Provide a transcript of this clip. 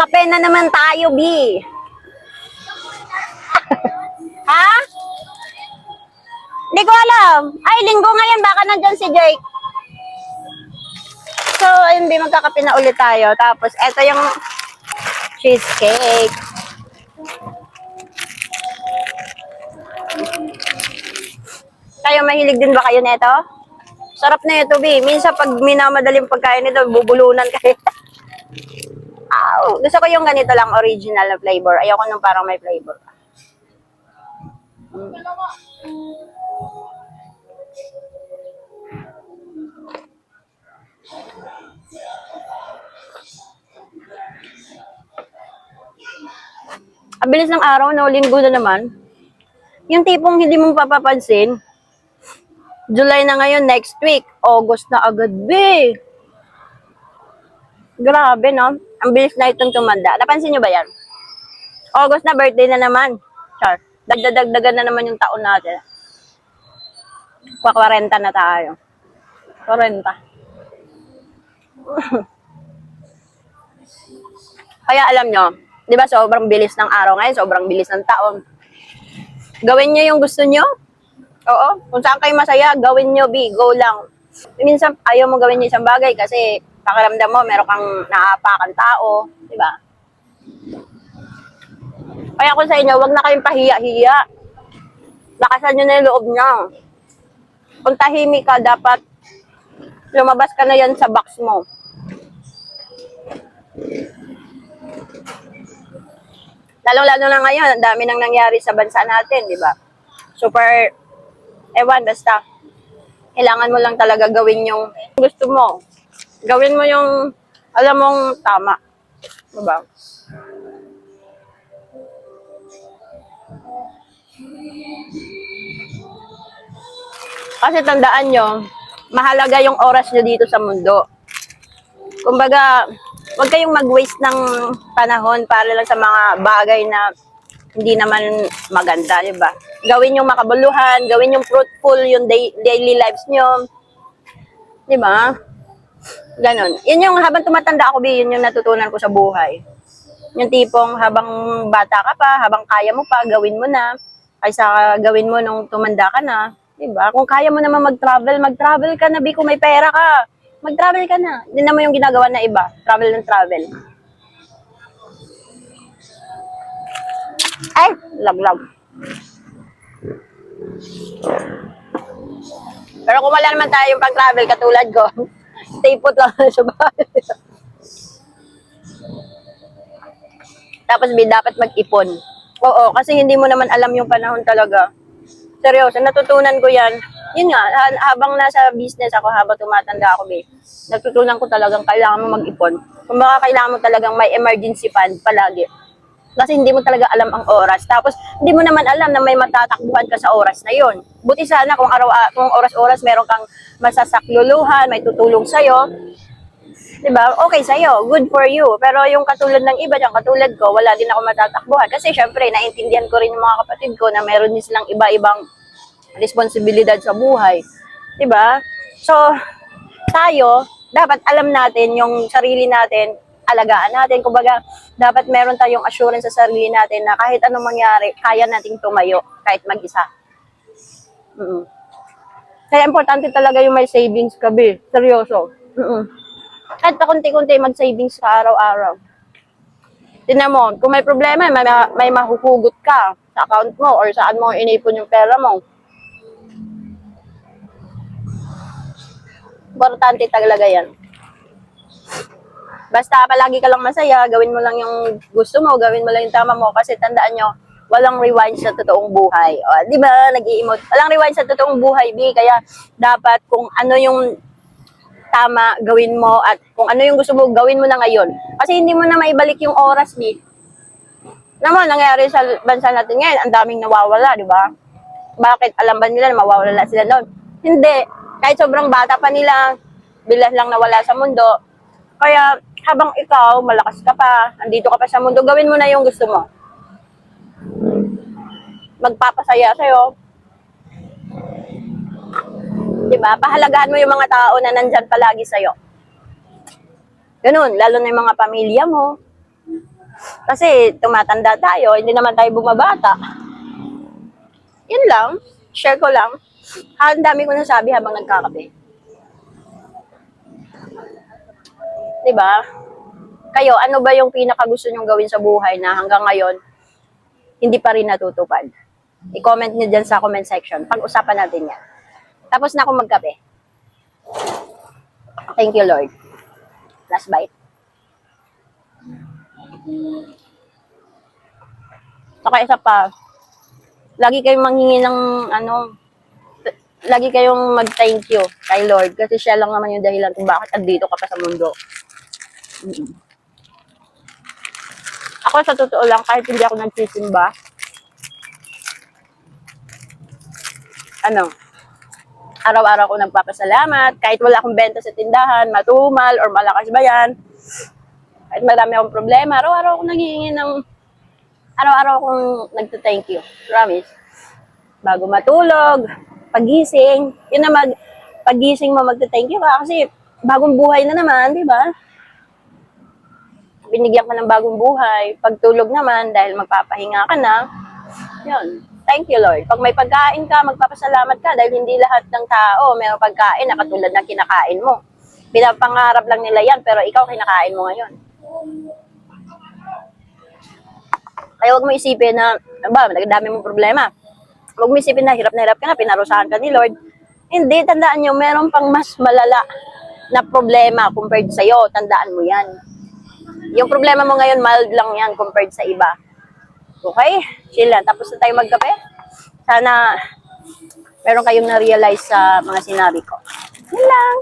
Kape na naman tayo, B. Ha? Hindi ko alam. Ay, linggo ngayon. Baka nandyan si Jake. So, ayun, B, magkakape na ulit tayo. Tapos, eto yung cheesecake. Kayo, mahilig din ba kayo neto? Sarap na ito, B. Minsan, pag minamadaling pagkain nito, bubulunan kayo. Gusto ko yung ganito lang, original na flavor. Ayoko nung parang may flavor. Ang bilis ng araw, no? Linggo na naman. Yung tipong hindi mo papapansin, July na ngayon, next week, August na agad, B. Grabe, no? Ang bilis na itong tumanda. Napansin nyo ba yan? August na, birthday na naman. Char. Dagdagan na naman yung taon natin. 40 na tayo. 40. Kaya alam nyo, di ba sobrang bilis ng araw ngayon, sobrang bilis ng taon. Gawin nyo yung gusto nyo. Oo. Kung saan kayo masaya, gawin nyo, B. Go lang. Minsan, ayaw mo gawin yung isang bagay kasi pakiramdam mo, meron kang naapakan tao. Di ba? Kaya kung sa inyo, wag na kayong pahiya-hiya. Lakasan nyo na yung loob nyo. Kung tahimik ka, dapat lumabas ka na yan sa box mo. Lalong-lalo na ngayon, ang dami nang nangyari sa bansa natin, di ba? Super, ewan, basta, kailangan mo lang talaga gawin yung gusto mo. Gawin mo yung, alam mong tama. Di ba? Kasi tandaan nyo, mahalaga yung oras nyo dito sa mundo. Kumbaga, huwag kayong mag-waste ng panahon para lang sa mga bagay na hindi naman maganda, di ba? Gawin yung makabuluhan, gawin yung fruitful, yung daily lives nyo. Di ba? Ganon. Yun yung habang tumatanda ako, yun yung natutunan ko sa buhay. Yung tipong habang bata ka pa, habang kaya mo pa, gawin mo na. Kaysa gawin mo nung tumanda ka na. Di ba? Kung kaya mo naman mag-travel ka na, B, kung may pera ka. Mag-travel ka na. Hindi naman yung ginagawa na iba. Travel ng travel. Ay, laglag. Pero kung wala naman tayo yung pag-travel katulad ko, stay put lang sa bahay. Tapos dapat mag-ipon. Oo, kasi hindi mo naman alam yung panahon talaga. Seryoso, natutunan ko yan. Yun nga, habang nasa business ako, habang tumatanda ako, natutunan ko talagang kailangan mo mag-ipon. Kung baka kailangan mo talagang may emergency fund palagi. Kasi hindi mo talaga alam ang oras. Tapos, hindi mo naman alam na may matatakbuhan ka sa oras na yon. Buti sana kung kung oras-oras meron kang masasakluluhan, may tutulong sa'yo. Diba? Okay sa'yo. Good for you. Pero yung katulad ng iba dyan, katulad ko, wala din ako matatakbuhan. Kasi syempre, naintindihan ko rin yung mga kapatid ko na meron din silang iba-ibang responsibilidad sa buhay. Diba? So, tayo, dapat alam natin yung sarili natin, alagaan natin. Kumbaga, dapat meron tayong assurance sa sarili natin na kahit anong mangyari, kaya nating tumayo kahit mag-isa. Kaya importante talaga yung may savings ka, B. Seryoso. Kahit pa kunti-kunti mag-savings ka araw-araw. Tingnan mo, kung may problema, may mahuhugot ka sa account mo or saan mo inipon yung pera mo. Importante talaga yan. Basta palagi ka lang masaya, gawin mo lang yung gusto mo, gawin mo lang yung tama mo. Kasi tandaan nyo, walang rewind sa totoong buhay. O, di ba, nag-i-emote. Walang rewind sa totoong buhay, B. Kaya dapat kung ano yung tama, gawin mo. At kung ano yung gusto mo, gawin mo na ngayon. Kasi hindi mo na maibalik yung oras, B. Naman, nangyari sa bansa natin ngayon, ang daming nawawala, di ba? Bakit? Alam ba nila na mawawala sila noon? Hindi. Kahit sobrang bata pa nila, bilas lang nawala sa mundo. Kaya, habang ikaw, malakas ka pa, andito ka pa sa mundo, gawin mo na yung gusto mo. Magpapasaya sa'yo. Diba? Pahalagahan mo yung mga tao na nandyan palagi sa'yo. Ganun, lalo na yung mga pamilya mo. Kasi tumatanda tayo, hindi naman tayo bumabata. Yun lang, share ko lang. Ang dami ko nasabi habang nagkakape. 'Di ba? Kayo, ano ba yung pinakagusto nyong gawin sa buhay na hanggang ngayon hindi pa rin natutupad? I-comment nyo dyan sa comment section. Pag-usapan natin yan. Tapos na ako magkape. Thank you, Lord. Last bite. Saka isa pa, lagi kayong manghingi ng lagi kayong mag-thank you kay Lord kasi siya lang naman yung dahilan kung bakit andito ka pa sa mundo. Ako sa totoo lang, kahit hindi ako nagsisimba, araw-araw ko nagpapasalamat, kahit wala akong benta sa tindahan, matumal or malakas ba yan, kahit marami akong problema, araw-araw akong nagta-thank you. Promise. Bago matulog, pagising, yun na pagising mo magta-thank you ka kasi bagong buhay na naman, di ba? Binigyan ka ng bagong buhay. Pagtulog naman, dahil magpapahinga ka na, yun. Thank you, Lord. Pag may pagkain ka, magpapasalamat ka dahil hindi lahat ng tao may pagkain na katulad ng kinakain mo. Pinapangarap lang nila yan, pero ikaw kinakain mo ngayon. Kaya huwag mo isipin na, nagdami mong problema. Huwag mo isipin na hirap ka na, pinarusahan ka ni Lord. Hindi, tandaan nyo, meron pang mas malala na problema compared sa'yo. Tandaan mo yan. Yung problema mo ngayon, mild lang yan compared sa iba. Okay? Chill lang. Tapos na tayo magkape. Sana meron kayong na-realize sa mga sinabi ko. Yun lang.